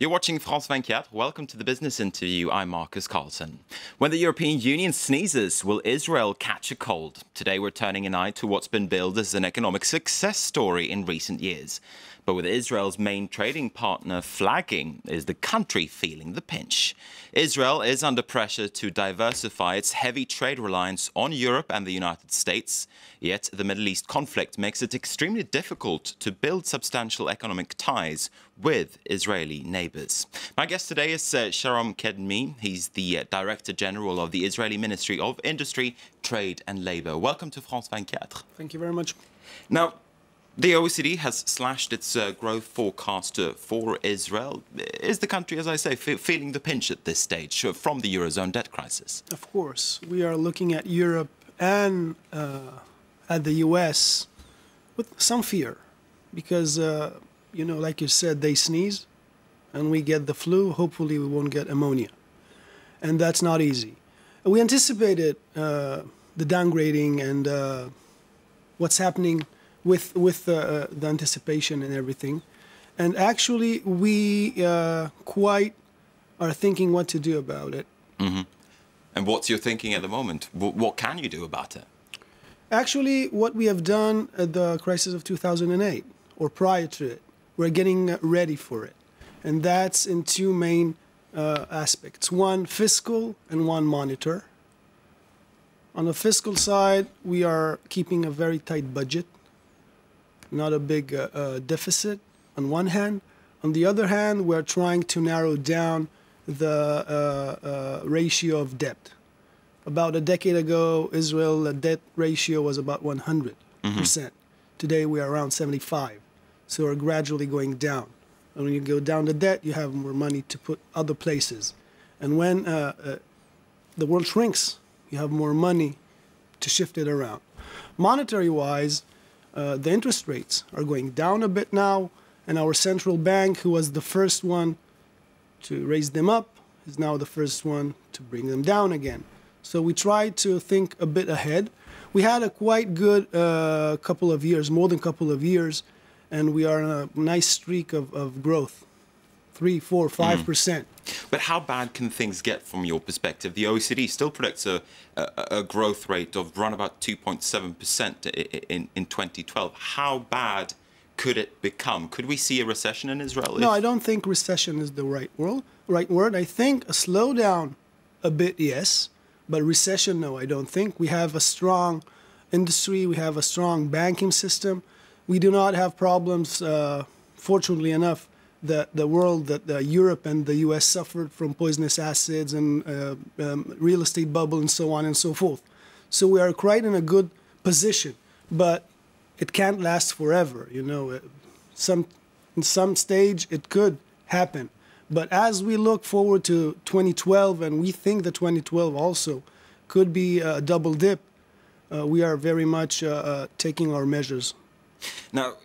You're watching France 24. Welcome to the business interview. I'm Markus Karlsson. When the European Union sneezes, will Israel catch a cold? Today we're turning an eye to what's been billed as an economic success story in recent years. But with Israel's main trading partner flagging, is the country feeling the pinch? Israel is under pressure to diversify its heavy trade reliance on Europe and the United States. Yet the Middle East conflict makes it extremely difficult to build substantial economic ties with Israeli neighbours. My guest today is Sharon Kedmi. He's the Director General of the Israeli Ministry of Industry, Trade and Labour. Welcome to France 24. Thank you very much. Now, the OECD has slashed its growth forecast for Israel. Is the country, as I say, feeling the pinch at this stage from the Eurozone debt crisis? Of course. We are looking at Europe and at the US with some fear because, like you said, they sneeze and we get the flu. Hopefully we won't get pneumonia. And that's not easy. We anticipated the downgrading and what's happening with the anticipation and everything. And actually, we quite are thinking what to do about it. Mm-hmm. And what's your thinking at the moment? What can you do about it? Actually, what we have done at the crisis of 2008, or prior to it, we're getting ready for it. And that's in two main aspects. One, fiscal, and one, monitor. On the fiscal side, we are keeping a very tight budget. Not a big deficit on one hand. On the other hand, we're trying to narrow down the ratio of debt. About a decade ago, Israel's debt ratio was about 100%. Mm-hmm. Today, we are around 75. So we're gradually going down. And when you go down the debt, you have more money to put other places. And when the world shrinks, you have more money to shift it around. Monetary-wise, the interest rates are going down a bit now, and our central bank, who was the first one to raise them up, is now the first one to bring them down again. So we try to think a bit ahead. We had a quite good couple of years, more than a couple of years, and we are in a nice streak of growth, 3, 4, 5%. But how bad can things get from your perspective? The OECD still predicts a growth rate of around about 2.7% in 2012. How bad could it become? Could we see a recession in Israel? No, I don't think recession is the right word. I think a slowdown a bit, yes, but recession, no, I don't think. We have a strong industry. We have a strong banking system. We do not have problems, fortunately enough, that Europe and the US suffered from poisonous acids and real estate bubble and so on and so forth. So we are quite in a good position, but it can't last forever. In some stage it could happen. But as we look forward to 2012, and we think that 2012 also could be a double dip, we are very much taking our measures. Now,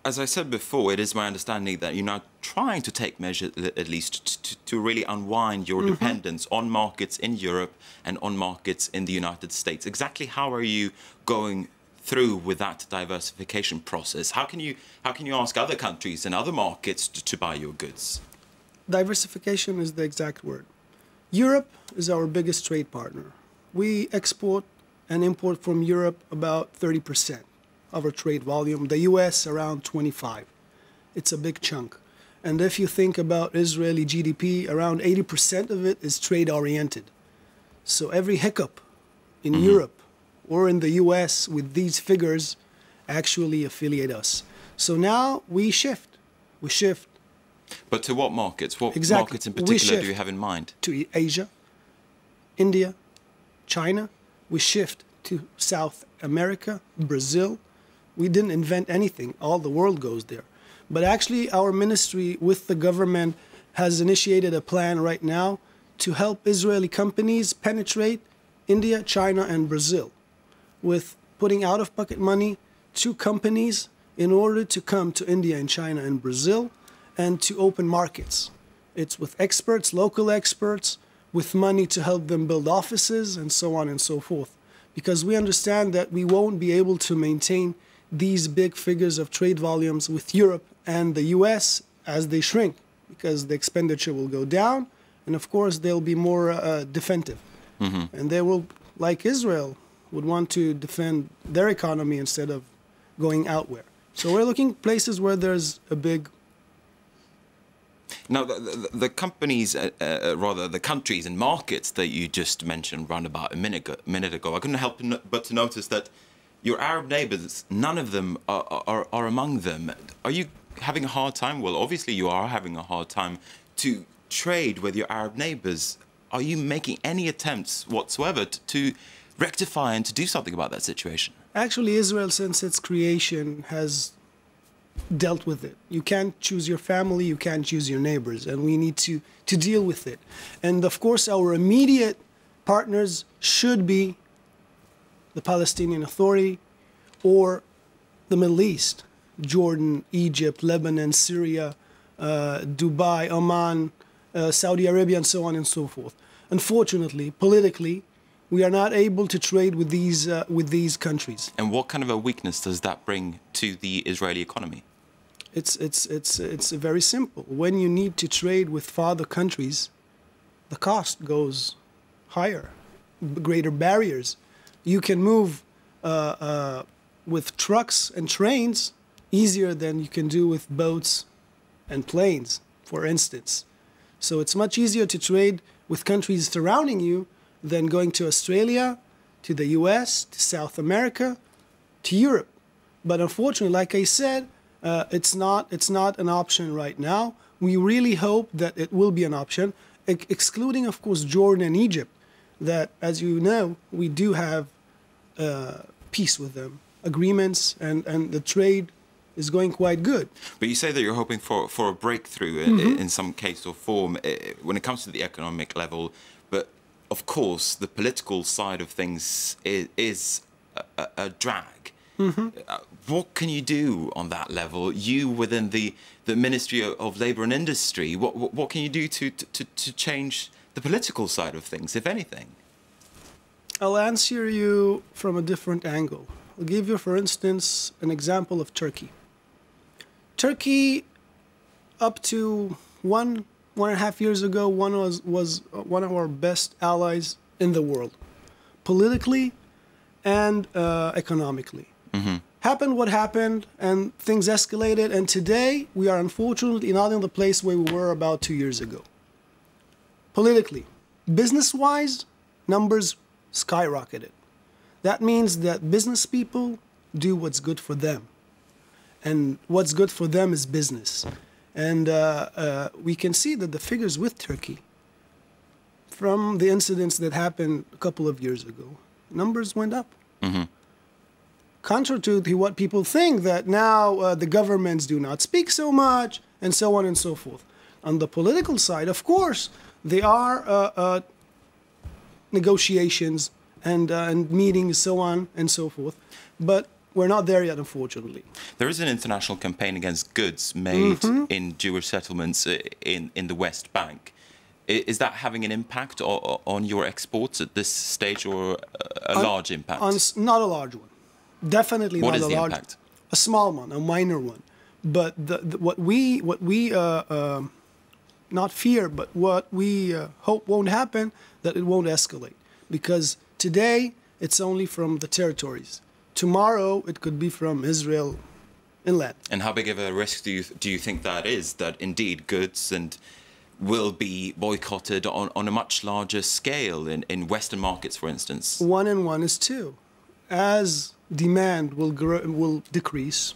as I said before, it is my understanding that you're now trying to take measures, at least, to really unwind your dependence on markets in Europe and on markets in the United States. Exactly how are you going through with that diversification process? How can you ask other countries and other markets to buy your goods? Diversification is the exact word. Europe is our biggest trade partner. We export and import from Europe about 30% of our trade volume, the US around 25%. It's a big chunk. And if you think about Israeli GDP, around 80% of it is trade-oriented. So every hiccup in Europe or in the US with these figures actually affiliate us. So now we shift. We shift. But to what markets? What exactly. Markets in particular do you have in mind? To Asia, India, China. We shift to South America, Brazil. We didn't invent anything. All the world goes there. But actually, our ministry with the government has initiated a plan right now to help Israeli companies penetrate India, China, and Brazil with putting out-of-pocket money to companies in order to come to India and China and Brazil and to open markets. It's with experts, local experts, with money to help them build offices and so on and so forth. Because we understand that we won't be able to maintain these big figures of trade volumes with Europe and the US as they shrink. because the expenditure will go down, and of course they'll be more defensive. And they will, like Israel, would want to defend their economy instead of going outward. So we're looking places where there's a big... Now, the companies, rather the countries and markets that you just mentioned round about a minute ago, I couldn't help but to notice that your Arab neighbours, none of them are among them. Are you having a hard time? Well, obviously you are having a hard time to trade with your Arab neighbours. Are you making any attempts whatsoever to rectify and to do something about that situation? Actually, Israel, since its creation, has dealt with it. You can't choose your family, you can't choose your neighbors, and we need to deal with it. And of course, our immediate partners should be the Palestinian Authority or the Middle East, Jordan, Egypt, Lebanon, Syria, Dubai, Oman, Saudi Arabia, and so on and so forth. Unfortunately, politically, we are not able to trade with these countries. And what kind of a weakness does that bring to the Israeli economy? It's very simple. When you need to trade with farther countries, the cost goes higher, greater barriers. You can move with trucks and trains easier than you can do with boats and planes, for instance. So it's much easier to trade with countries surrounding you than going to Australia, to the US, to South America, to Europe. But unfortunately, like I said, it's not an option right now. We really hope that it will be an option, excluding, of course, Jordan and Egypt, that, as you know, we do have peace with them, agreements, and the trade is going quite good. But you say that you're hoping for a breakthrough in some case or form when it comes to the economic level. But of course, the political side of things is a drag. What can you do on that level? You within the Ministry of Labour and Industry, what can you do to change the political side of things, if anything? I'll answer you from a different angle. I'll give you, for instance, an example of Turkey. Turkey, up to 1.5 years ago, was one of our best allies in the world, politically and economically. Happened what happened, and things escalated, and today we are unfortunately not in the place where we were about 2 years ago. Politically, business-wise, numbers skyrocketed. That means that business people do what's good for them, and what's good for them is business. And we can see that the figures with Turkey, from the incidents that happened a couple of years ago, numbers went up. Contrary to what people think, that now the governments do not speak so much, and so on and so forth. On the political side, of course, there are negotiations and meetings, so on and so forth. But we're not there yet, unfortunately. There is an international campaign against goods made in Jewish settlements in the West Bank. Is that having an impact on your exports at this stage, or a large impact? Not a large one. Definitely not a large. What is the impact? A small one, a minor one. But what we not fear, but what we hope won't happen, that it won't escalate. Because today it's only from the territories. Tomorrow it could be from Israel inland. And how big of a risk do you think that is? That indeed goods will be boycotted on a much larger scale in Western markets, for instance? 1 and 1 is 2. As demand will decrease,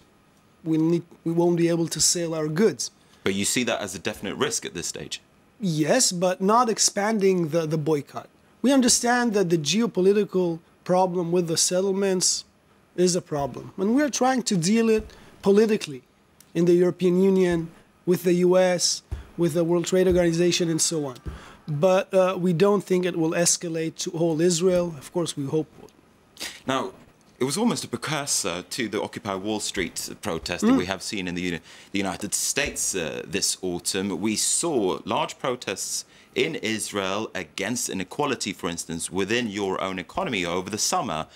we won't be able to sell our goods. But you see that as a definite risk at this stage? Yes, but not expanding the boycott. We understand that the geopolitical problem with the settlements is a problem, and we're trying to deal it politically in the European Union, with the US, with the World Trade Organization, and so on. But we don't think it will escalate to whole Israel. Of course, we hope. Now, it was almost a precursor to the Occupy Wall Street protest that we have seen in the United States this autumn. We saw large protests in Israel against inequality, for instance, within your own economy over the summer.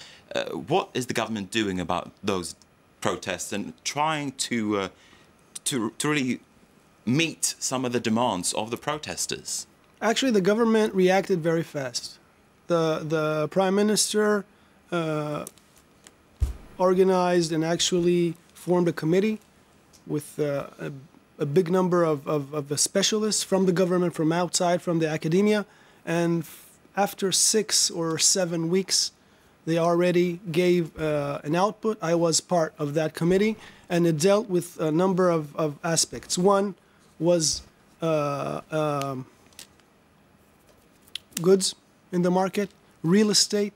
What is the government doing about those protests and trying to really meet some of the demands of the protesters? Actually, the government reacted very fast. The Prime Minister organized and actually formed a committee with a big number of specialists from the government, from outside, from the academia. And after 6 or 7 weeks, they already gave an output. I was part of that committee, and it dealt with a number of aspects. One was goods in the market, real estate,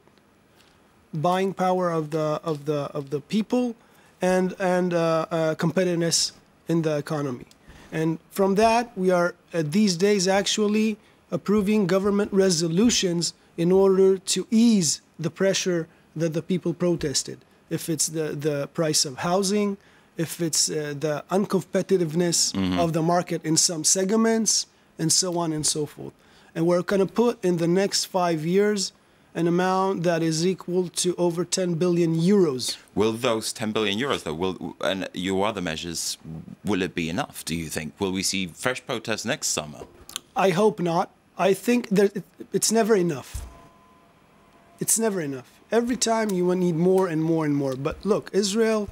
buying power of the people, and competitiveness in the economy. And from that, we are these days actually approving government resolutions in order to ease the pressure that the people protested. If it's the price of housing, if it's the uncompetitiveness of the market in some segments, and so on and so forth. And we're going to put in the next 5 years an amount that is equal to over 10 billion euros. Will those 10 billion euros, though, and your other measures, will it be enough, do you think? Will we see fresh protests next summer? I hope not. I think that it's never enough. It's never enough. Every time you need more and more and more. But look, Israel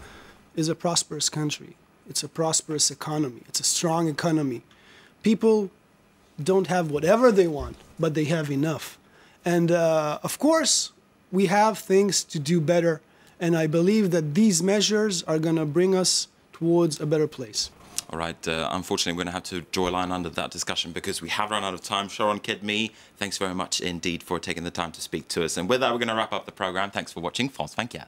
is a prosperous country. It's a prosperous economy. It's a strong economy. People don't have whatever they want, but they have enough. And of course, we have things to do better. And I believe that these measures are going to bring us towards a better place. All right. Unfortunately, we're going to have to draw a line under that discussion because we have run out of time. Sharon Kidme, thanks very much indeed for taking the time to speak to us. And with that, we're going to wrap up the program. Thanks for watching France 24.